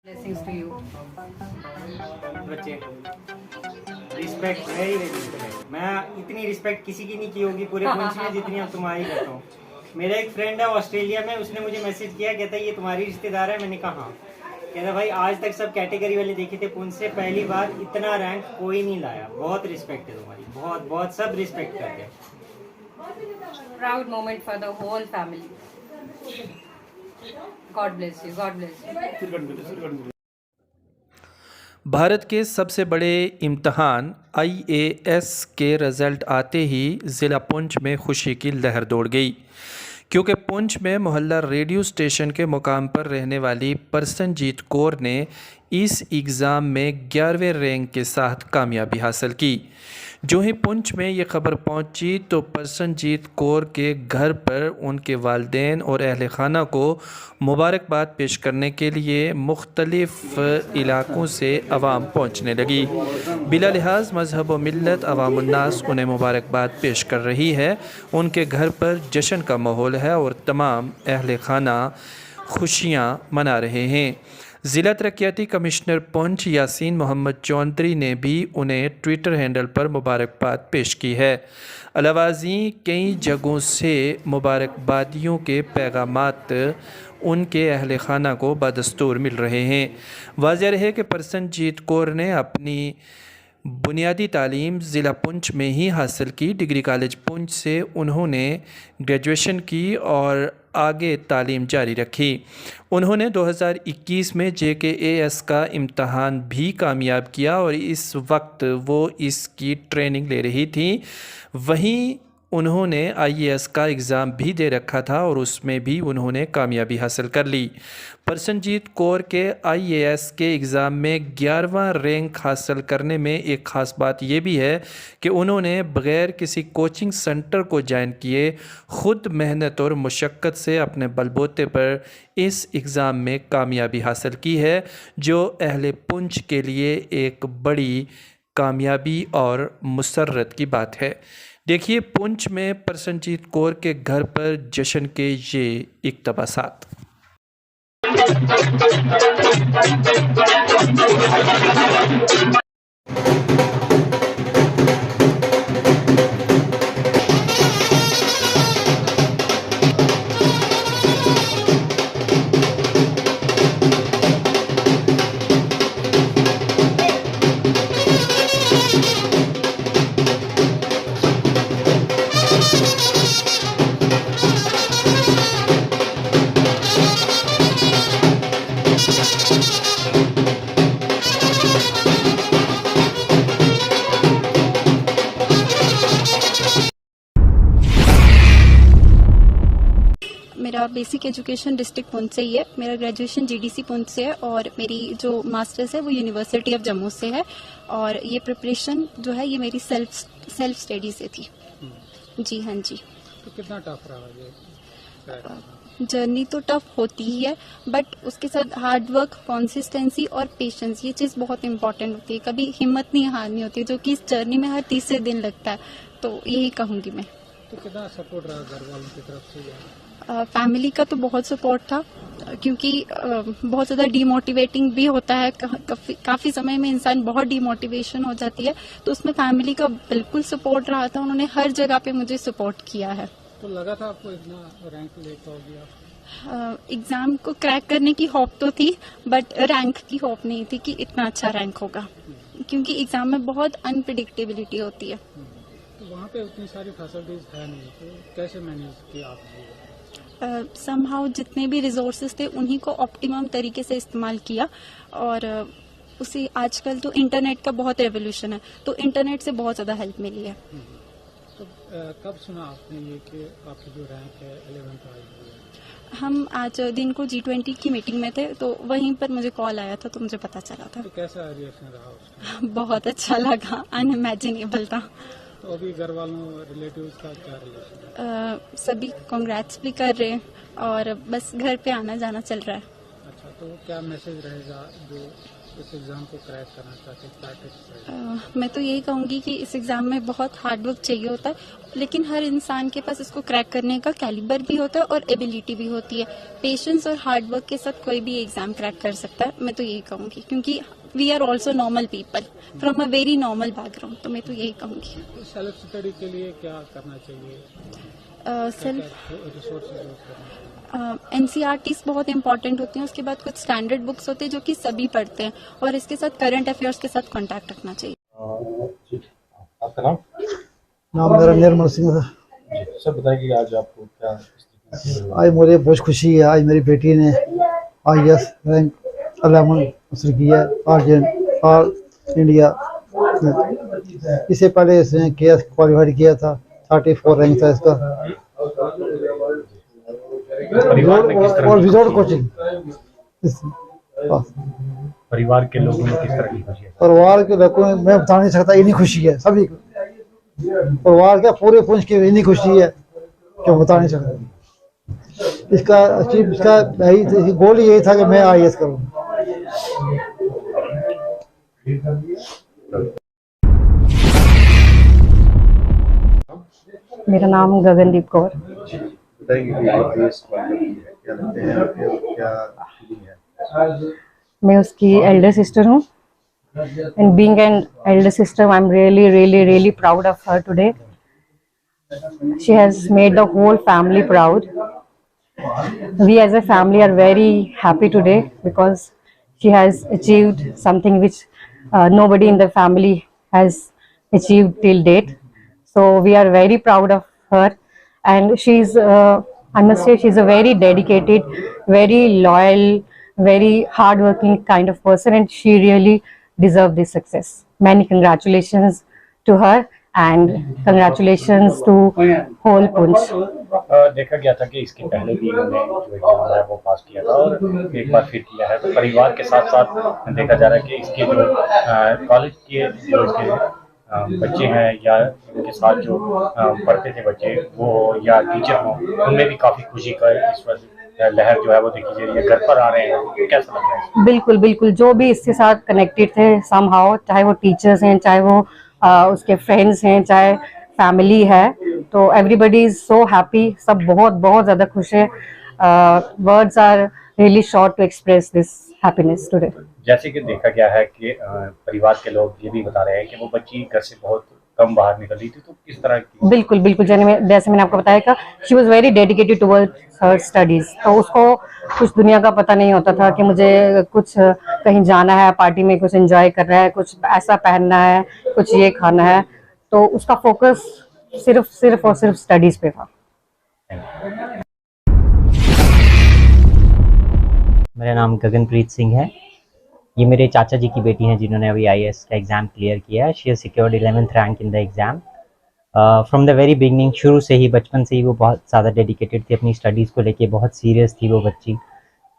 Blessings to you. बच्चे respect है ही respect. मैं इतनी रिस्पेक्ट किसी की नहीं की होगी पूरे पुंछ में जितनी अब तुम्हारी करता हूँ। मेरा एक फ्रेंड है ऑस्ट्रेलिया में, उसने मुझे मैसेज किया, कहता है ये तुम्हारी रिश्तेदार है। मैंने कहा हाँ। कहता भाई आज तक सब कैटेगरी वाले देखे थे, पुंछ से पहली बार इतना रैंक कोई नहीं लाया। बहुत रिस्पेक्ट है तुम्हारी, बहुत बहुत सब रिस्पेक्ट करते हैं। Proud moment for the whole family. God bless you. God bless you. Bharat के सबसे बड़े इम्तहान IAS के रिज़ल्ट आते ही ज़िला पुंछ में खुशी की लहर दौड़ गई, क्योंकि पुंछ में मोहल्ला रेडियो स्टेशन के मुकाम पर रहने वाली परसनजीत कौर ने इस एग्ज़ाम में 11वें रैंक के साथ कामयाबी हासिल की। जो ही पुंछ में ये ख़बर पहुंची तो परसनजीत कौर के घर पर उनके वालिदैन और अहल खाना को मुबारकबाद पेश करने के लिए मुख्तलिफ़ इलाक़ों से अवाम पहुंचने लगी। बिला लिहाज मज़हब व मिल्लत अवामुन्नास उन्हें मुबारकबाद पेश कर रही है। उनके घर पर जश्न का माहौल है और तमाम अहल खाना खुशियाँ मना रहे हैं। ज़िला तरक्याती कमिश्नर पुंछ यासीन मोहम्मद चौधरी ने भी उन्हें ट्विटर हैंडल पर मुबारकबाद पेश की है। अलावाज़ी कई जगहों से मुबारकबादियों के पैगामात उनके अहल खाना को बदस्तूर मिल रहे हैं। वाज़ेह रहे कि परसनजीत कौर ने अपनी बुनियादी तालीम ज़िला पुंछ में ही हासिल की। डिग्री कॉलेज पुंछ से उन्होंने ग्रेजुएशन की और आगे तालीम जारी रखी। उन्होंने 2021 में JKAS का इम्तहान भी कामयाब किया और इस वक्त वो इसकी ट्रेनिंग ले रही थी। वहीं उन्होंने IAS का एग्ज़ाम भी दे रखा था और उसमें भी उन्होंने कामयाबी हासिल कर ली। परसनजीत कौर के IAS के एग्ज़ाम में 11वां रैंक हासिल करने में एक ख़ास बात यह भी है कि उन्होंने बग़ैर किसी कोचिंग सेंटर को ज्वाइन किए ख़ुद मेहनत और मुशक्क़त से अपने बलबूते पर इस एग्ज़ाम में कामयाबी हासिल की है, जो अहले पुंछ के लिए एक बड़ी कामयाबी और मुसर्रत की बात है। देखिए पुंछ में परसनजीत कौर के घर पर जश्न के ये इक़्तिबासात। मेरा बेसिक एजुकेशन डिस्ट्रिक्ट पुंछ से ही है। मेरा ग्रेजुएशन GDC पुंछ से है और मेरी जो मास्टर्स है वो यूनिवर्सिटी ऑफ जम्मू से है। और ये प्रिपरेशन जो है ये मेरी सेल्फ स्टडी से थी। जी हाँ जी। तो कितना टफ रहा ये जर्नी? तो टफ होती ही है, बट उसके साथ हार्ड वर्क, कंसिस्टेंसी और पेशेंस, ये चीज़ बहुत इंपॉर्टेंट होती है। कभी हिम्मत नहीं हारनी होती, जो कि इस जर्नी में हर तीसरे दिन लगता है। तो यही कहूँगी मैं। तो कितना सपोर्ट रहा घर वालों की तरफ से? फैमिली का तो बहुत सपोर्ट था, क्योंकि बहुत ज़्यादा डीमोटिवेटिंग भी होता है। काफ़ी समय में इंसान बहुत डीमोटिवेशन हो जाती है, तो उसमें फैमिली का बिल्कुल सपोर्ट रहा था। उन्होंने हर जगह पे मुझे सपोर्ट किया है। तो लगा था आपको इतना रैंक ले पाओगे आप? एग्ज़ाम को क्रैक करने की होप तो थी, बट रैंक की होप नहीं थी कि इतना अच्छा रैंक होगा, क्योंकि एग्ज़ाम में बहुत अनप्रिडिक्टेबिलिटी होती है। तो वहाँ पे उतनी सारी फैसिलिटीज है नहीं, तो कैसे मैनेज किया आपने? समहाउ जितने भी रिसोर्सेज थे उन्हीं को ऑप्टिमम तरीके से इस्तेमाल किया। और उसी आजकल तो इंटरनेट का बहुत रेवोल्यूशन है, तो इंटरनेट से बहुत ज़्यादा हेल्प मिली है। तो कब सुना आपने ये कि आपकी जो रैंक है 11th आई हुई है? हम आज दिन को G20 की मीटिंग में थे, तो वहीं पर मुझे कॉल आया था, तो मुझे पता चला था। तो कैसा रिएक्शन रहा उसका? बहुत अच्छा लगा, अनइमेजिनेबल था। तो अभी घर वालों रिलेटिव्स का क्या रिलेशन? सभी कांग्रेट्स भी कर रहे हैं और बस घर पे आना जाना चल रहा है। अच्छा, तो क्या मैसेज रहेगा जो इस एग्ज़ाम को क्रैक करना चाहते हैं, क्या टिप्स है? मैं तो यही कहूंगी कि इस एग्जाम में बहुत हार्ड वर्क चाहिए होता है, लेकिन हर इंसान के पास इसको क्रैक करने का कैलिबर भी होता है और एबिलिटी भी होती है। पेशेंस और हार्ड वर्क के साथ कोई भी एग्जाम क्रैक कर सकता है, मैं तो यही कहूंगी, क्योंकि we are also normal people from a very normal background, तो मैं तो यही कहूंगी। सेल्फ स्टडी के लिए क्या करना चाहिए? सेल्फ रिसोर्सेज यूज करना एनसीईआरटीज बहुत इंपॉर्टेंट होती हैं, उसके बाद कुछ स्टैंडर्ड बुक्स होते हैं जो कि सभी पढ़ते हैं, और इसके साथ करंट अफेयर्स के साथ कांटेक्ट रखना चाहिए। आपका नाम? नाम मेरा निर्मल सिंह है। सर बताइए आज आपको क्या? आज मुझे बहुत खुशी है, आज मेरी बेटी ने IAS रैंक 11 हासिल किया है ऑल इंडिया में। इससे पहले इसने KS क्वालिफाइड किया था, 34 रैंक था इसका, परिवार में किस तरह और की विदाउट खुशी है? कोचिंग। परिवार के लोगों में किस तरह की खुशी है? परिवार के लोगों में मैं बता नहीं सकता, इतनी खुशी है सभी को, परिवार क्या पूरे पुंछ की इतनी खुशी है जो बता नहीं सकता। इसका अचीव इसका गोल यही था कि मैं IAS करूँ। मेरा नाम गगनदीप कौर। बताइए कि आप IAS क्वालिफाई है, क्या लगते हैं आपके, क्या फीलिंग है? मैं उसकी एल्डर सिस्टर हूँ, and being an elder sister I am really proud of her today. She has made the whole family proud. We as a family are very happy today because she has achieved something which nobody in the family has achieved till date. So we are very proud of her, and she's I must say she's a very dedicated, very loyal, very hardworking kind of person, and she really deserves this success. Many congratulations to her, and congratulations to whole Punch. देखा गया था कि इसके पहले भी इन्होंने जो exam है वो पास किया था और एक बार फिर किया है, तो परिवार के साथ साथ देखा जा रहा है कि इसके जो कॉलेज के जो इसके बच्चे हैं या इनके साथ जो पढ़ते थे बच्चे वो या टीचर हों, उनमें भी काफ़ी खुशी का इस वक्त लहर जो है वो देखी जा रही है। घर पर आ रहे हैं, कैसा लग रहा है? बिल्कुल बिल्कुल, जो भी इसके साथ कनेक्टेड थे समहाउ, चाहे वो टीचर्स हैं, चाहे वो उसके फ्रेंड्स हैं, चाहे फैमिली है, तो एवरीबडी इज सो हैप्पी। सब बहुत बहुत ज़्यादा खुश है। Words are really short to express this happiness today. जैसे कि देखा गया है कि परिवार के लोग ये भी बता रहे हैं कि वो बच्ची घर से बहुत कम बाहर निकल रही थी, तो किस तरह की? बिल्कुल बिल्कुल, जैसे मैंने आपको बताया था, she was very dedicated towards her studies. तो उसको कुछ दुनिया का पता नहीं होता था कि मुझे कुछ कहीं जाना है, पार्टी में कुछ एंजॉय करना है, कुछ ऐसा पहनना है, कुछ ये खाना है, तो उसका फोकस सिर्फ और सिर्फ स्टडीज पे था। मेरा नाम गगनप्रीत सिंह है। ये मेरे चाचा जी की बेटी हैं जिन्होंने अभी IAS का एग्ज़ाम क्लियर किया है। She has secured 11th rank in the exam. From the very beginning, शुरू से ही, बचपन से ही वो बहुत ज़्यादा डेडिकेटेड थी अपनी स्टडीज़ को लेके, बहुत सीरियस थी वो बच्ची।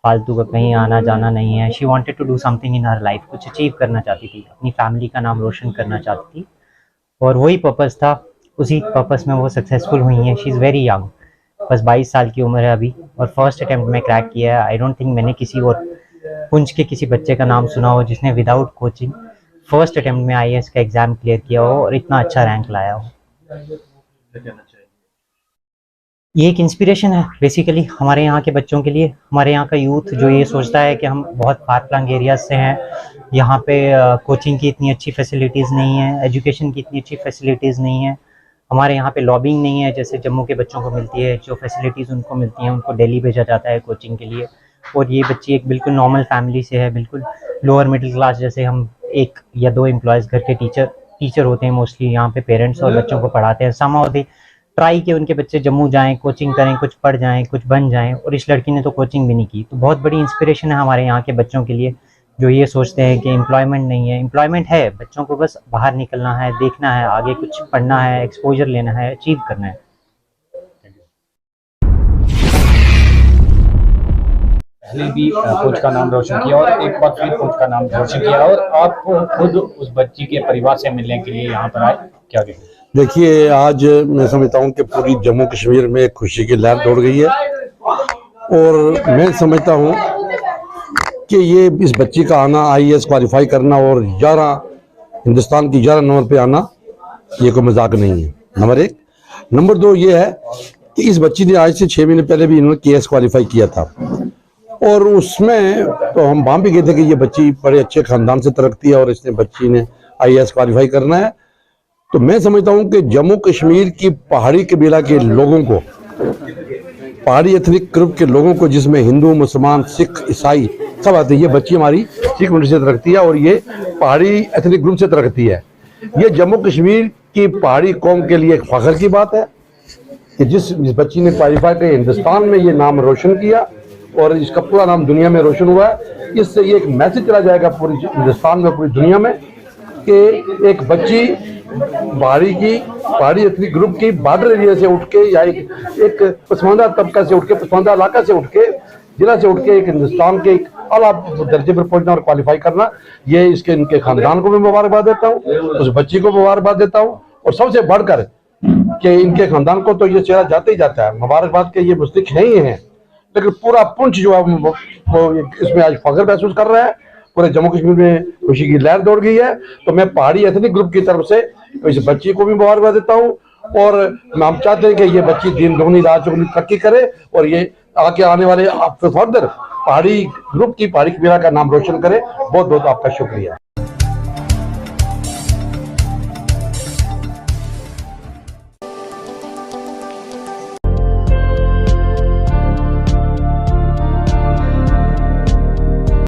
फालतू का कहीं आना जाना नहीं है। She wanted to do something in her life, कुछ अचीव करना चाहती थी, अपनी फैमिली का नाम रोशन करना चाहती थी, और वही पर्पस था। उसी पर्पस में वो सक्सेसफुल हुई हैं। शी इज़ वेरी यंग, बस 22 साल की उम्र है अभी, और फर्स्ट अटैम्प्ट में क्रैक किया है। आई डोंट थिंक मैंने किसी और पुंछ के किसी बच्चे का नाम सुना हो जिसने विदाउट कोचिंग फर्स्ट अटैम्प्ट में IAS का एग्ज़ाम क्लियर किया हो और इतना अच्छा रैंक लाया हो। ये एक इंस्पिरेशन है बेसिकली हमारे यहाँ के बच्चों के लिए। हमारे यहाँ का यूथ जो ये सोचता है कि हम बहुत फार फ्लंग एरियाज से हैं, यहाँ पे कोचिंग की इतनी अच्छी फैसिलिटीज़ नहीं है, एजुकेशन की इतनी अच्छी फैसिलिटीज़ नहीं है, हमारे यहाँ पे लॉबिंग नहीं है जैसे जम्मू के बच्चों को मिलती है। जो फैसिलिटीज़ उनको मिलती हैं, उनको दिल्ली भेजा जाता है कोचिंग के लिए, और ये बच्ची एक बिल्कुल नॉर्मल फैमिली से है, बिल्कुल लोअर मिडिल क्लास, जैसे हम 1 या 2 एम्प्लॉयज़ घर के टीचर होते हैं मोस्टली यहाँ पे पेरेंट्स और बच्चों को पढ़ाते हैं। समहाउ दे ट्राई कि उनके बच्चे जम्मू जाएं, कोचिंग करें, कुछ पढ़ जाएं, कुछ बन जाएं, और इस लड़की ने तो कोचिंग भी नहीं की। तो बहुत बड़ी इंस्पिरेशन है हमारे यहाँ के बच्चों के लिए जो ये सोचते हैं कि एम्प्लॉयमेंट नहीं है। एम्प्लॉयमेंट है, बच्चों को बस बाहर निकलना है, देखना है, आगे कुछ पढ़ना है, एक्सपोजर लेना है, अचीव करना है। पहले भी कोच का नाम रोशन किया और एक बार फिर कोच का नाम रोशन किया, और आप खुद उस बच्ची के परिवार से मिलने के लिए यहाँ पर आए, क्या कहेंगे? देखिए, आज मैं समझता हूँ कि पूरी जम्मू कश्मीर में खुशी की लहर दौड़ गई है, और मैं समझता हूँ कि ये इस बच्ची का आना IAS क्वालिफाई करना और 11 हिंदुस्तान की 11 नंबर पे आना ये कोई मजाक नहीं है, नंबर 1। नंबर 2 ये है कि इस बच्ची ने आज से 6 महीने पहले भी इन्होंने KS क्वालिफाई किया था और उसमें तो हम वहाँ भी गए थे कि ये बच्ची बड़े अच्छे खानदान से तरक्ती है और इसने बच्ची ने IAS क्वालिफाई करना है। तो मैं समझता हूँ कि जम्मू कश्मीर की पहाड़ी कबीला के लोगों को, पहाड़ी एथनिक ग्रुप के लोगों को, जिसमें हिंदू, मुसलमान, सिख, ईसाई सब आते हैं, ये बच्ची हमारी सिख कम्युनिटी से तरक्ती है और ये पहाड़ी एथनिक ग्रुप से तरक्ती है। ये जम्मू कश्मीर की पहाड़ी कौम के लिए एक फख्र की बात है कि जिस बच्ची ने क्वालिफाई कर हिंदुस्तान में ये नाम रोशन किया और इसका पूरा नाम दुनिया में रोशन हुआ है। इससे ये एक मैसेज चला जाएगा पूरी हिंदुस्तान में, पूरी दुनिया में कि एक बच्ची पहाड़ी एथनिक ग्रुप की बॉर्डर एरिया से उठ के या एक पसमानदा तबका से उठ के, पसमानदा इलाका से उठ के, जिला से उठ के एक हिंदुस्तान के एक आला दर्जे पर पहुंचना और क्वालिफाई करना, ये इनके खानदान को भी मुबारकबाद देता हूँ, उस बच्ची को मुबारकबाद देता हूँ और सबसे बढ़कर कि इनके खानदान को तो ये चेहरा जाते ही जाता है, मुबारकबाद के ये मुस्तहिक नहीं है, लेकिन पूरा पुंछ जो है वो इसमें आज फख्र महसूस कर रहा है। पूरे जम्मू कश्मीर में खुशी की लहर दौड़ गई है। तो मैं पहाड़ी एथनिक ग्रुप की तरफ से इस बच्ची को भी मुबारकबाद देता हूँ और हम चाहते हैं कि ये बच्ची दिन दुगनी रात चौगुनी तरक्की करे और ये आने वाले फर्दर पहाड़ी ग्रुप की, पहाड़ी कबीला का नाम रोशन करे। बहुत बहुत आपका शुक्रिया।